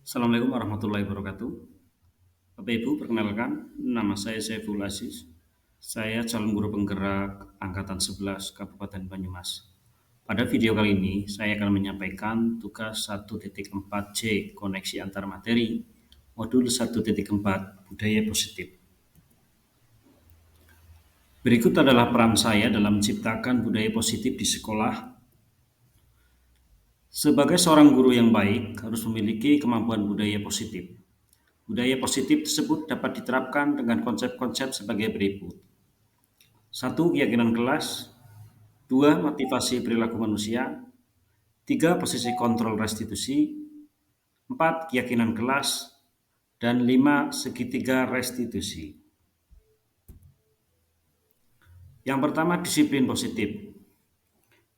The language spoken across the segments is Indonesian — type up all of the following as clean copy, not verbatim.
Assalamualaikum warahmatullahi wabarakatuh. Bapak Ibu, perkenalkan, nama saya Saiful Aziz. Saya calon guru penggerak Angkatan 11 Kabupaten Banyumas. Pada video kali ini, saya akan menyampaikan tugas 1.4C koneksi antar materi, modul 1.4 budaya positif. Berikut adalah peran saya dalam menciptakan budaya positif di sekolah. Sebagai seorang guru yang baik, harus memiliki kemampuan budaya positif. Budaya positif tersebut dapat diterapkan dengan konsep-konsep sebagai berikut. 1. Keyakinan kelas. 2. Motivasi perilaku manusia. 3. Posisi kontrol restitusi. 4. Keyakinan kelas. Dan 5. Segitiga restitusi. Yang pertama, disiplin positif.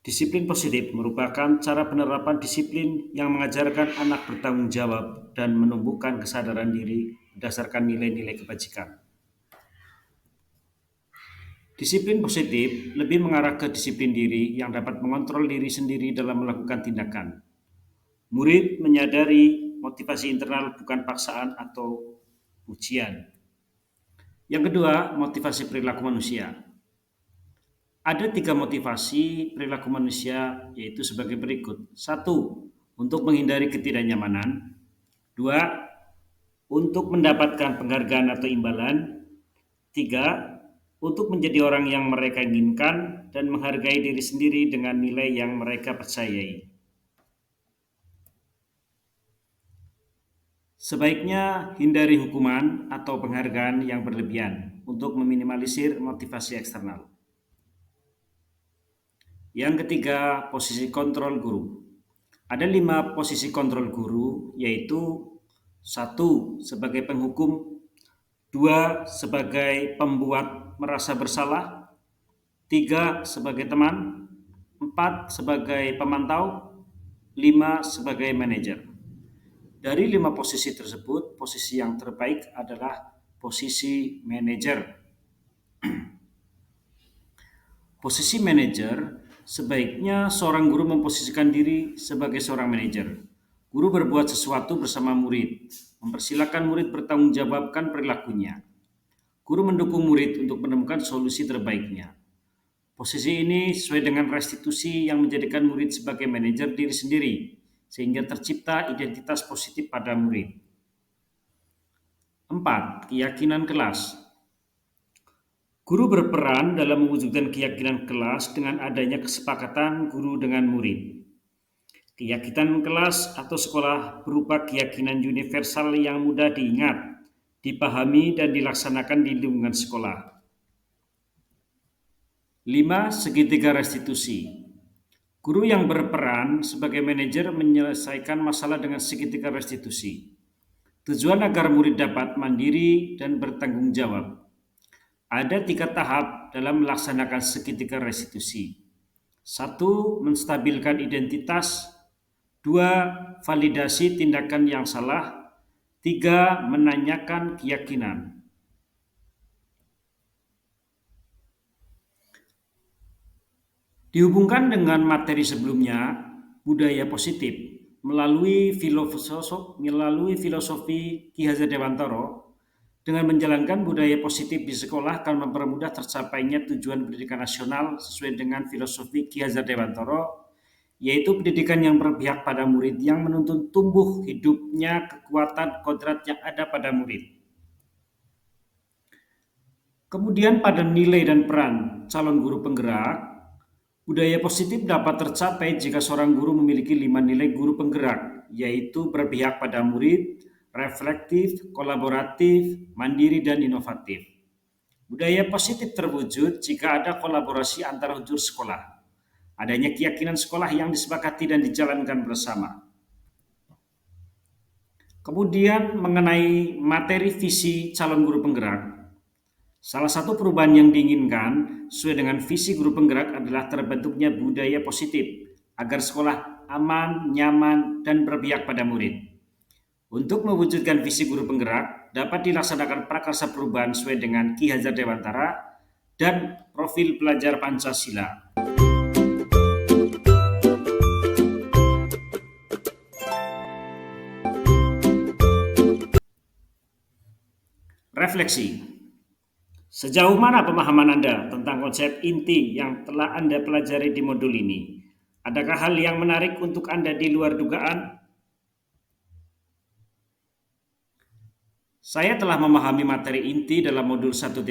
Disiplin positif merupakan cara penerapan disiplin yang mengajarkan anak bertanggung jawab dan menumbuhkan kesadaran diri berdasarkan nilai-nilai kebajikan. Disiplin positif lebih mengarah ke disiplin diri yang dapat mengontrol diri sendiri dalam melakukan tindakan. Murid menyadari motivasi internal bukan paksaan atau ujian. Yang kedua, motivasi perilaku manusia. Ada 3 motivasi perilaku manusia, yaitu sebagai berikut. 1. Untuk menghindari ketidaknyamanan. 2. Untuk mendapatkan penghargaan atau imbalan. 3. Untuk menjadi orang yang mereka inginkan dan menghargai diri sendiri dengan nilai yang mereka percayai. Sebaiknya hindari hukuman atau penghargaan yang berlebihan untuk meminimalisir motivasi eksternal. Yang ketiga, posisi kontrol guru. Ada 5 posisi kontrol guru, yaitu 1. Sebagai penghukum, 2. Sebagai pembuat merasa bersalah, 3. Sebagai teman, 4. Sebagai pemantau, 5. Sebagai manajer. Dari 5 posisi tersebut, posisi yang terbaik adalah posisi manajer. Posisi manajer, sebaiknya seorang guru memposisikan diri sebagai seorang manajer. Guru berbuat sesuatu bersama murid, mempersilahkan murid bertanggung jawabkan perilakunya. Guru mendukung murid untuk menemukan solusi terbaiknya. Posisi ini sesuai dengan restitusi yang menjadikan murid sebagai manajer diri sendiri, sehingga tercipta identitas positif pada murid. 4. Keyakinan kelas. Guru berperan dalam mewujudkan keyakinan kelas dengan adanya kesepakatan guru dengan murid. Keyakinan kelas atau sekolah berupa keyakinan universal yang mudah diingat, dipahami, dan dilaksanakan di lingkungan sekolah. 5. Segitiga restitusi. Guru yang berperan sebagai manajer menyelesaikan masalah dengan segitiga restitusi. Tujuan agar murid dapat mandiri dan bertanggung jawab. Ada 3 tahap dalam melaksanakan segitiga restitusi. 1. Menstabilkan identitas. 2. Validasi tindakan yang salah. 3. Menanyakan keyakinan. Dihubungkan dengan materi sebelumnya, budaya positif, melalui filosofi Ki Hajar Dewantara, dengan menjalankan budaya positif di sekolah akan mempermudah tercapainya tujuan pendidikan nasional sesuai dengan filosofi Ki Hajar Dewantara, yaitu pendidikan yang berpihak pada murid yang menuntun tumbuh hidupnya kekuatan kodrat yang ada pada murid. Kemudian pada nilai dan peran calon guru penggerak, budaya positif dapat tercapai jika seorang guru memiliki 5 nilai guru penggerak, yaitu berpihak pada murid, reflektif, kolaboratif, mandiri, dan inovatif. Budaya positif terwujud jika ada kolaborasi antar unsur sekolah, adanya keyakinan sekolah yang disepakati dan dijalankan bersama. Kemudian mengenai materi visi calon guru penggerak, salah satu perubahan yang diinginkan sesuai dengan visi guru penggerak adalah terbentuknya budaya positif agar sekolah aman, nyaman, dan berpihak pada murid. Untuk mewujudkan visi guru penggerak dapat dilaksanakan prakarsa perubahan sesuai dengan Ki Hajar Dewantara dan profil pelajar Pancasila. Refleksi. Sejauh mana pemahaman Anda tentang konsep inti yang telah Anda pelajari di modul ini? Adakah hal yang menarik untuk Anda di luar dugaan? Saya telah memahami materi inti dalam modul 1.4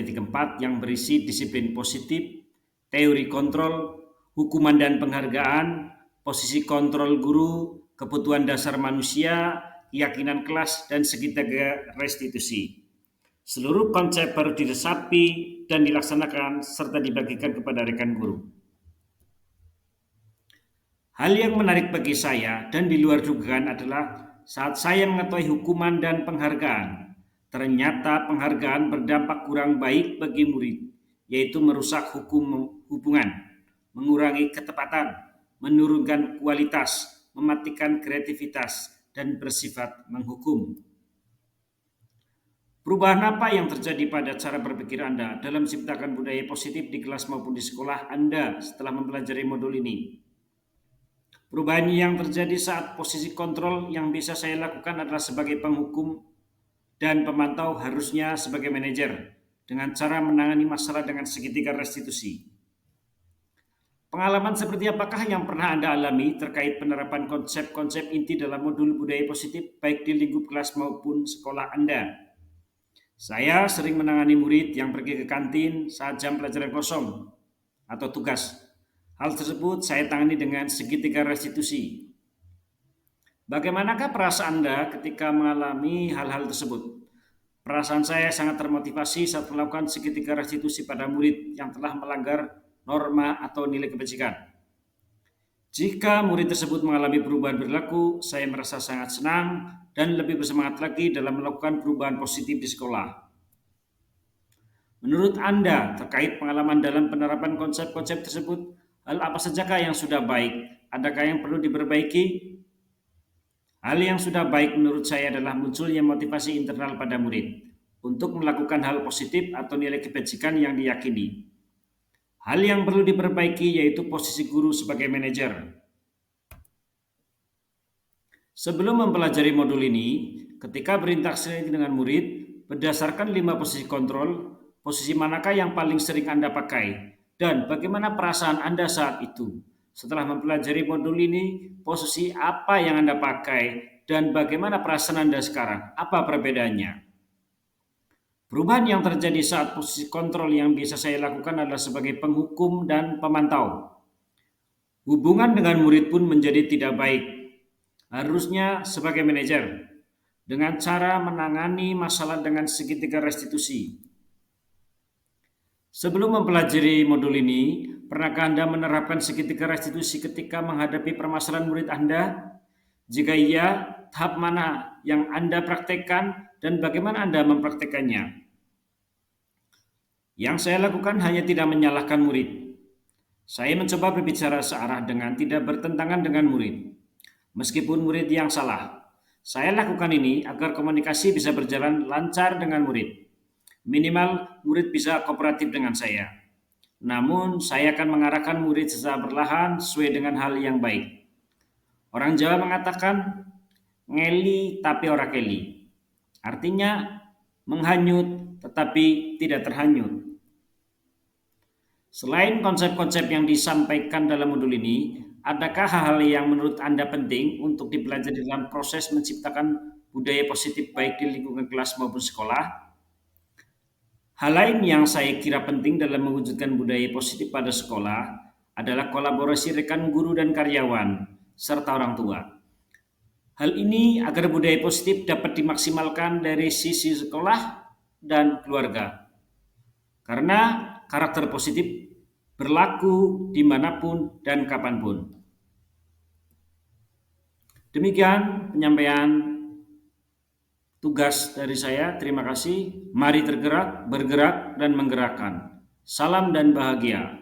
yang berisi disiplin positif, teori kontrol, hukuman dan penghargaan, posisi kontrol guru, kebutuhan dasar manusia, keyakinan kelas, dan segitiga restitusi. Seluruh konsep baru diresapi dan dilaksanakan serta dibagikan kepada rekan guru. Hal yang menarik bagi saya dan di luar dugaan adalah saat saya mengetahui hukuman dan penghargaan, ternyata penghargaan berdampak kurang baik bagi murid, yaitu merusak hubungan, mengurangi ketepatan, menurunkan kualitas, mematikan kreativitas, dan bersifat menghukum. Perubahan apa yang terjadi pada cara berpikir Anda dalam menciptakan budaya positif di kelas maupun di sekolah Anda setelah mempelajari modul ini? Perubahan yang terjadi saat posisi kontrol yang bisa saya lakukan adalah sebagai penghukum dan pemantau, harusnya sebagai manajer, dengan cara menangani masalah dengan segitiga restitusi. Pengalaman seperti apakah yang pernah Anda alami terkait penerapan konsep-konsep inti dalam modul budaya positif baik di lingkup kelas maupun sekolah Anda? Saya sering menangani murid yang pergi ke kantin saat jam pelajaran kosong atau tugas. Hal tersebut saya tangani dengan segitiga restitusi. Bagaimanakah perasaan Anda ketika mengalami hal-hal tersebut? Perasaan saya sangat termotivasi saat melakukan segitiga restitusi pada murid yang telah melanggar norma atau nilai kebajikan. Jika murid tersebut mengalami perubahan perilaku, saya merasa sangat senang dan lebih bersemangat lagi dalam melakukan perubahan positif di sekolah. Menurut Anda, terkait pengalaman dalam penerapan konsep-konsep tersebut, hal apa sajakah yang sudah baik? Adakah yang perlu diperbaiki? Hal yang sudah baik menurut saya adalah munculnya motivasi internal pada murid untuk melakukan hal positif atau nilai kebajikan yang diyakini. Hal yang perlu diperbaiki yaitu posisi guru sebagai manajer. Sebelum mempelajari modul ini, ketika berinteraksi dengan murid, berdasarkan 5 posisi kontrol, posisi manakah yang paling sering Anda pakai? Dan bagaimana perasaan Anda saat itu? Setelah mempelajari modul ini, posisi apa yang Anda pakai? Dan bagaimana perasaan Anda sekarang? Apa perbedaannya? Perubahan yang terjadi saat posisi kontrol yang biasa saya lakukan adalah sebagai penghukum dan pemantau. Hubungan dengan murid pun menjadi tidak baik. Harusnya sebagai manajer, dengan cara menangani masalah dengan segitiga restitusi. Sebelum mempelajari modul ini, pernahkah Anda menerapkan segitiga restitusi ketika menghadapi permasalahan murid Anda? Jika iya, tahap mana yang Anda praktekkan dan bagaimana Anda mempraktekannya? Yang saya lakukan hanya tidak menyalahkan murid. Saya mencoba berbicara searah dengan tidak bertentangan dengan murid. Meskipun murid yang salah, saya lakukan ini agar komunikasi bisa berjalan lancar dengan murid. Minimal murid bisa kooperatif dengan saya. Namun saya akan mengarahkan murid secara perlahan sesuai dengan hal yang baik. Orang Jawa mengatakan ngeli tapi ora keli. Artinya menghanyut tetapi tidak terhanyut. Selain konsep-konsep yang disampaikan dalam modul ini, adakah hal-hal yang menurut Anda penting untuk dipelajari dalam proses menciptakan budaya positif baik di lingkungan kelas maupun sekolah? Hal lain yang saya kira penting dalam mewujudkan budaya positif pada sekolah adalah kolaborasi rekan guru dan karyawan, serta orang tua. Hal ini agar budaya positif dapat dimaksimalkan dari sisi sekolah dan keluarga. Karena karakter positif berlaku dimanapun dan kapanpun. Demikian penyampaian tugas dari saya. Terima kasih. Mari tergerak, bergerak, dan menggerakkan. Salam dan bahagia.